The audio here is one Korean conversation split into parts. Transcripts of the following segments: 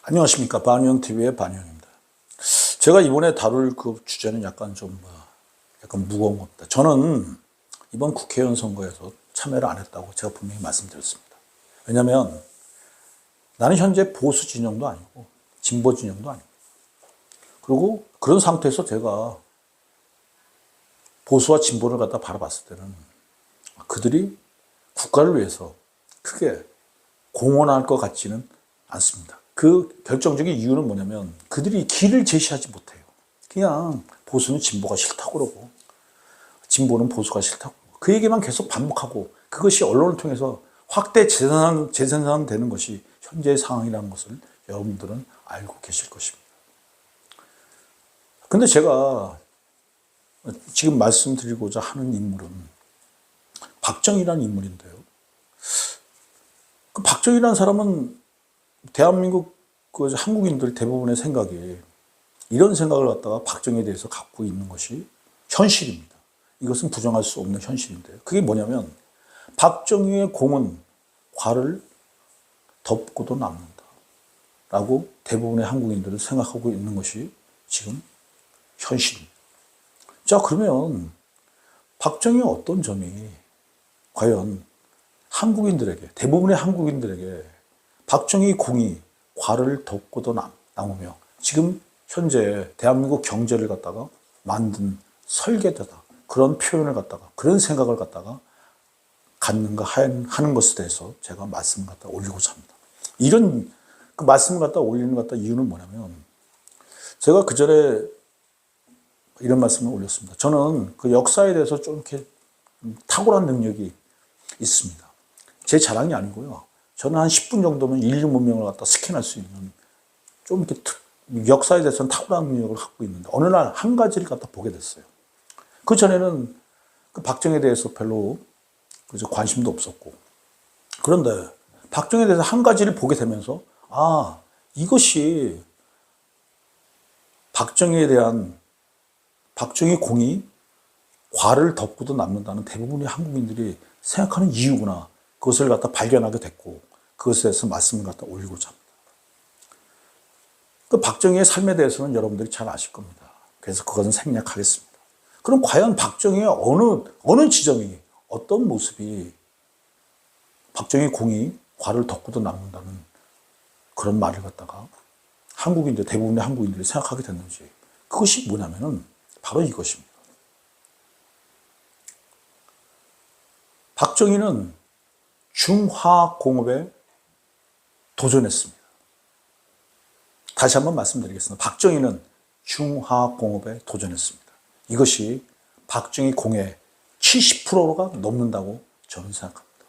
안녕하십니까. 반영TV의 반영입니다. 제가 이번에 다룰 그 주제는 약간 무거운 겁니다. 저는 이번 국회의원 선거에서 참여를 안 했다고 제가 분명히 말씀드렸습니다. 왜냐하면 나는 현재 보수 진영도 아니고 진보 진영도 아니고, 그리고 그런 상태에서 제가 보수와 진보를 갖다 바라봤을 때는 그들이 국가를 위해서 크게 공헌할 것 같지는 않습니다. 그 결정적인 이유는 뭐냐면 그들이 길을 제시하지 못해요. 그냥 보수는 진보가 싫다고 그러고 진보는 보수가 싫다고 그러고 그 얘기만 계속 반복하고, 그것이 언론을 통해서 확대 재생산되는 것이 현재의 상황이라는 것을 여러분들은 알고 계실 것입니다. 근데 제가 지금 말씀드리고자 하는 인물은 박정희라는 인물인데요. 그 박정희라는 사람은 대한민국 한국인들 대부분의 생각이, 이런 생각을 갖다가 박정희에 대해서 갖고 있는 것이 현실입니다. 이것은 부정할 수 없는 현실인데요. 그게 뭐냐면 박정희의 공은 과를 덮고도 남는다 라고 대부분의 한국인들은 생각하고 있는 것이 지금 현실입니다. 자, 그러면 박정희의 어떤 점이 과연 한국인들에게, 대부분의 한국인들에게 박정희 공이 과를 덮고도 남으며 지금 현재 대한민국 경제를 갖다가 만든 설계자다, 그런 표현을 갖다가, 그런 생각을 갖다가 갖는가 하는 것에 대해서 제가 말씀을 갖다 올리고자 합니다. 이런 그 말씀을 갖다 올리는 이유는 뭐냐면, 제가 그 전에 이런 말씀을 올렸습니다. 저는 그 역사에 대해서 좀 이렇게 탁월한 능력이 있습니다. 제 자랑이 아니고요. 저는 한 10분 정도면 인류 문명을 갖다 스캔할 수 있는 좀 이렇게 역사에 대해서는 탁월한 능력을 갖고 있는데, 어느 날 한 가지를 갖다 보게 됐어요. 그 전에는 그 박정희에 대해서 별로 관심도 없었고, 그런데 박정희에 대해서 한 가지를 보게 되면서 이것이 박정희에 대한 박정희 공이 과를 덮고도 남는다는 대부분의 한국인들이 생각하는 이유구나. 그것을 갖다 발견하게 됐고, 그것에 대해서 말씀을 갖다 올리고자 합니다. 그 박정희의 삶에 대해서는 여러분들이 잘 아실 겁니다. 그래서 그것은 생략하겠습니다. 그럼 과연 박정희의 어느 지점이, 어떤 모습이 박정희 공이 과를 덮고도 남는다는 그런 말을 갖다가 대부분의 한국인들이 생각하게 됐는지, 그것이 뭐냐면은 바로 이것입니다. 박정희는 중화공업에 도전했습니다. 다시 한번 말씀드리겠습니다. 박정희는 중화공업에 도전했습니다. 이것이 박정희 공의 70%가 넘는다고 저는 생각합니다.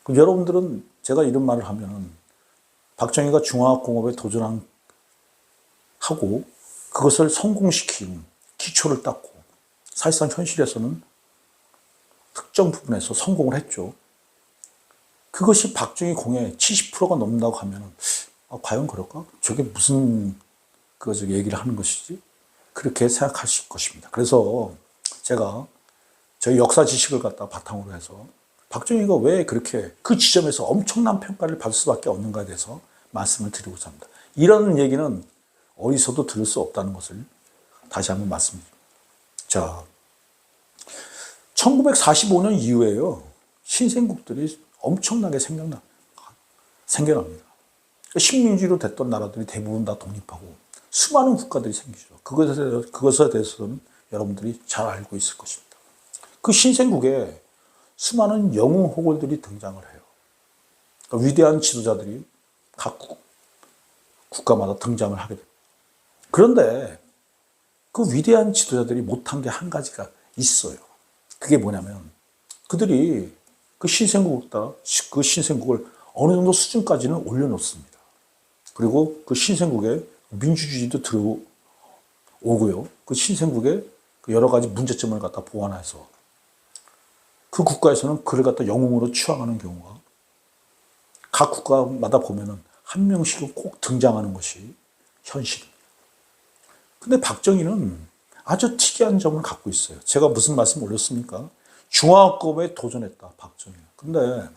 그럼 여러분들은 제가 이런 말을 하면은 박정희가 중화공업에 도전하고 그것을 성공시킨 기초를 닦고, 사실상 현실에서는 특정 부분에서 성공을 했죠. 그것이 박정희 공의 70%가 넘는다고 하면 과연 그럴까? 저게 무슨 얘기를 하는 것이지? 그렇게 생각하실 것입니다. 그래서 제가 저희 역사 지식을 갖다 바탕으로 해서 박정희가 왜 그렇게 그 지점에서 엄청난 평가를 받을 수밖에 없는가에 대해서 말씀을 드리고자 합니다. 이런 얘기는 어디서도 들을 수 없다는 것을 다시 한번 말씀드립니다. 자, 1945년 이후에요, 신생국들이 엄청나게 생겨납니다. 식민지로 됐던 나라들이 대부분 다 독립하고 수많은 국가들이 생기죠. 그것에 대해서는 여러분들이 잘 알고 있을 것입니다. 그 신생국에 수많은 영웅호걸들이 등장을 해요. 그러니까 위대한 지도자들이 각 국가마다 등장을 하게 됩니다. 그런데 그 위대한 지도자들이 못한 게 한 가지가 있어요. 그게 뭐냐면 그들이 그 신생국을 어느 정도 수준까지는 올려놓습니다. 그리고 그 신생국에 민주주의도 들어오고요. 그 신생국에 그 여러 가지 문제점을 갖다 보완해서 그 국가에서는 그를 갖다 영웅으로 추앙하는 경우가 각 국가마다 보면은 한 명씩은 꼭 등장하는 것이 현실입니다. 근데 박정희는 아주 특이한 점을 갖고 있어요. 제가 무슨 말씀 올렸습니까? 중화합법에 도전했다, 박정희는. 근데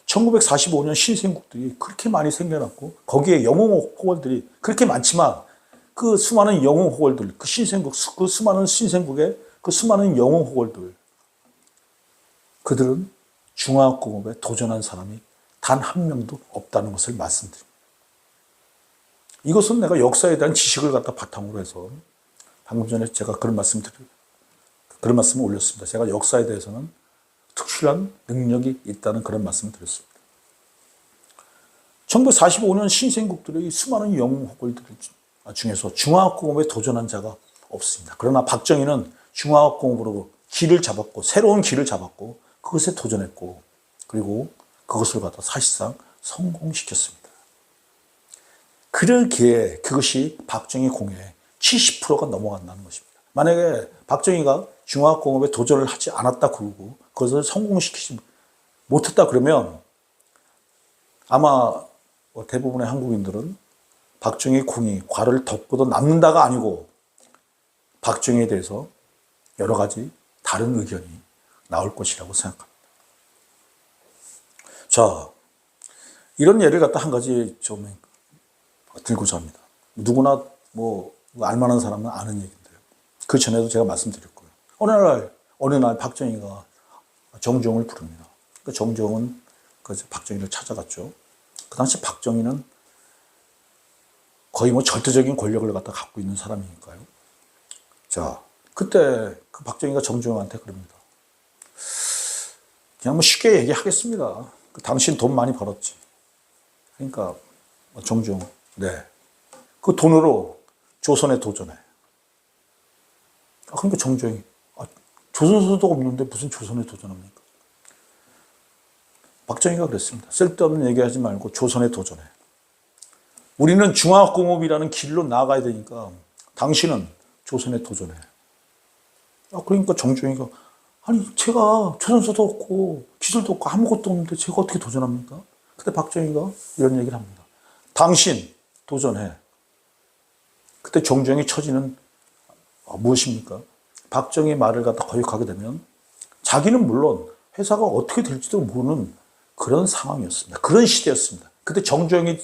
1945년 신생국들이 그렇게 많이 생겨났고 거기에 영웅 호걸들이 그렇게 많지만 그 수많은 영웅 호걸들, 그 신생국, 그 수많은 신생국의 그 수많은 영웅 호걸들, 그들은 중화합법에 도전한 사람이 단 한 명도 없다는 것을 말씀드립니다. 이것은 내가 역사에 대한 지식을 갖다 바탕으로 해서 방금 전에 제가 그런 말씀을 올렸습니다. 제가 역사에 대해서는 특출난 능력이 있다는 그런 말씀을 드렸습니다. 1945년 신생국들의 수많은 영웅 호걸들 중에서 중화합법에 도전한 자가 없습니다. 그러나 박정희는 중화합법으로 길을 잡았고 새로운 길을 잡았고 그것에 도전했고 그리고 그것을 갖다 사실상 성공시켰습니다. 그러기에 그것이 박정희 공의 70%가 넘어간다는 것입니다. 만약에 박정희가 중화합법에 도전을 하지 않았다 그러고 그것을 성공시키지 못했다 그러면 아마 대부분의 한국인들은 박정희 공이 과를 덮고도 남는다가 아니고 박정희에 대해서 여러 가지 다른 의견이 나올 것이라고 생각합니다. 자, 이런 예를 갖다 한 가지 좀 들고자 합니다. 누구나 알만한 사람은 아는 얘기인데요. 그 전에도 제가 말씀드렸고요. 어느 날 박정희가 정주영을 부릅니다. 그 정주영은 박정희를 찾아갔죠. 그 당시 박정희는 거의 절대적인 권력을 갖고 있는 사람이니까요. 자, 그때 그 박정희가 정주영한테 그럽니다. 그냥 쉽게 얘기하겠습니다. 당신 돈 많이 벌었지. 그러니까 정주영, 네. 그 돈으로 조선에 도전해. 그러니까 정주영이 조선소도 없는데 무슨 조선에 도전합니까? 박정희가 그랬습니다. 쓸데없는 얘기하지 말고 조선에 도전해. 우리는 중화공업이라는 길로 나아가야 되니까 당신은 조선에 도전해. 그러니까 정주영이가 아니 제가 조선소도 없고 기술도 없고 아무것도 없는데 제가 어떻게 도전합니까? 그때 박정희가 이런 얘기를 합니다. 당신 도전해. 그때 정주영의 처지는 무엇입니까? 박정희 말을 갖다 거역하게 되면 자기는 물론 회사가 어떻게 될지도 모르는 그런 상황이었습니다. 그런 시대였습니다. 그때 정주영이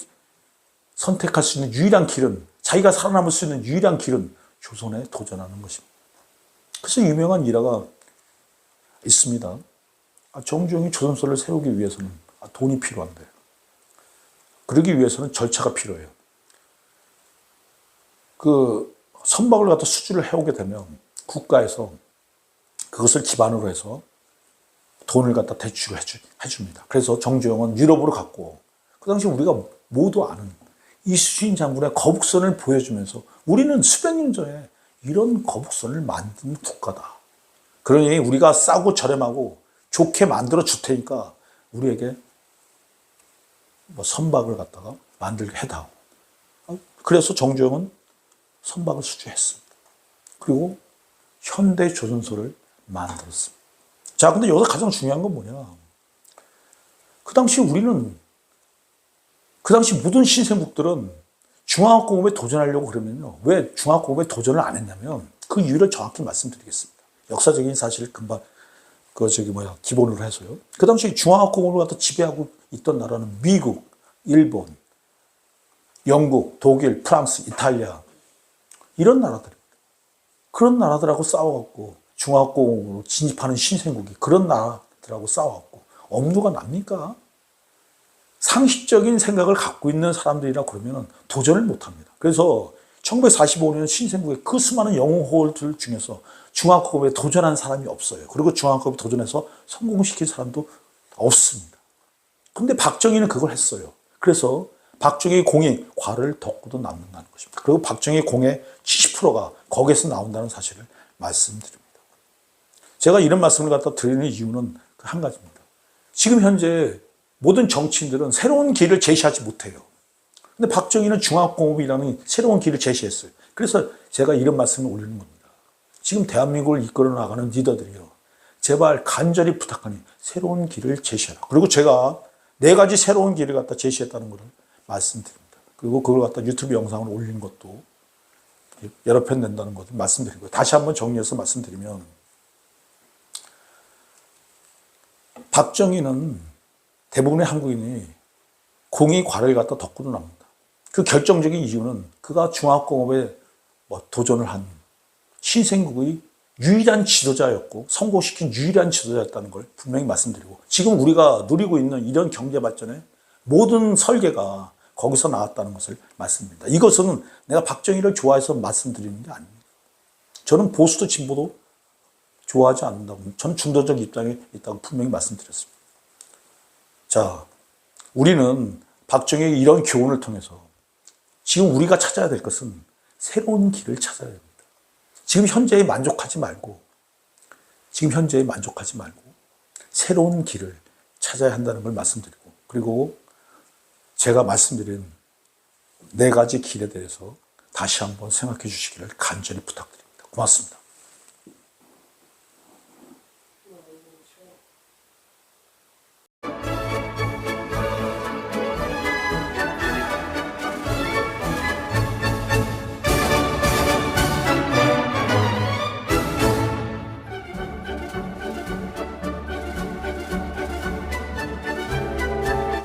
선택할 수 있는 유일한 길은 자기가 살아남을 수 있는 유일한 길은 조선에 도전하는 것입니다. 그래서 유명한 일화가 있습니다. 정주영이 조선소를 세우기 위해서는 돈이 필요한데 그러기 위해서는 절차가 필요해요. 그 선박을 갖다 수주를 해오게 되면 국가에서 그것을 기반으로 해서 돈을 갖다 대출을 해줍니다. 그래서 정주영은 유럽으로 갔고 그 당시 우리가 모두 아는 이순신 장군의 거북선을 보여주면서 우리는 수백 년 전에 이런 거북선을 만든 국가다. 그러니 우리가 싸고 저렴하고 좋게 만들어 줄 테니까 우리에게 선박을 갖다가 만들게 해다오. 그래서 정주영은 선박을 수주했습니다. 그리고 현대 조선소를 만들었습니다. 자, 근데 여기서 가장 중요한 건 뭐냐? 그 당시 모든 신생국들은 중화합법에 도전하려고 그러면요. 왜 중화합법에 도전을 안 했냐면 그 이유를 정확히 말씀드리겠습니다. 역사적인 사실을 기본으로 해서요. 그 당시 중화합법을 갖다 지배하고 있던 나라는 미국, 일본, 영국, 독일, 프랑스, 이탈리아 이런 나라들입니다. 그런 나라들하고 싸워갖고 중화합법으로 진입하는 신생국이 그런 나라들하고 싸워갖고 엄두가 납니까? 상식적인 생각을 갖고 있는 사람들이라 그러면 도전을 못합니다. 그래서 1945년 신생국의 그 수많은 영웅호들 중에서 중화합법에 도전한 사람이 없어요. 그리고 중화합법에 도전해서 성공시킨 사람도 없습니다. 근데 박정희는 그걸 했어요. 그래서 박정희 공이 과를 덮고도 남는다는 것입니다. 그리고 박정희 공의 70%가 거기에서 나온다는 사실을 말씀드립니다. 제가 이런 말씀을 갖다 드리는 이유는 한 가지입니다. 지금 현재 모든 정치인들은 새로운 길을 제시하지 못해요. 근데 박정희는 중화공업이라는 새로운 길을 제시했어요. 그래서 제가 이런 말씀을 올리는 겁니다. 지금 대한민국을 이끌어 나가는 리더들이요. 제발 간절히 부탁하니 새로운 길을 제시하라. 그리고 제가 4가지 새로운 길을 갖다 제시했다는 것을 말씀드립니다. 그리고 그걸 갖다 유튜브 영상을 올린 것도 여러 편 낸다는 것을 말씀드리고요. 다시 한번 정리해서 말씀드리면 박정희는 대부분의 한국인이 공의 과를 갖다 덮고도 납니다. 그 결정적인 이유는 그가 중화공업에 도전을 한 신생국의 유일한 지도자였고 성공시킨 유일한 지도자였다는 걸 분명히 말씀드리고, 지금 우리가 누리고 있는 이런 경제 발전의 모든 설계가 거기서 나왔다는 것을 말씀드립니다. 이것은 내가 박정희를 좋아해서 말씀드리는 게 아닙니다. 저는 보수도 진보도 좋아하지 않는다고, 저는 중도적 입장에 있다고 분명히 말씀드렸습니다. 자, 우리는 박정희의 이런 교훈을 통해서 지금 우리가 찾아야 될 것은 새로운 길을 찾아야 됩니다. 지금 현재에 만족하지 말고 새로운 길을 찾아야 한다는 걸 말씀드리고, 그리고 제가 말씀드린 4가지 길에 대해서 다시 한번 생각해 주시기를 간절히 부탁드립니다. 고맙습니다.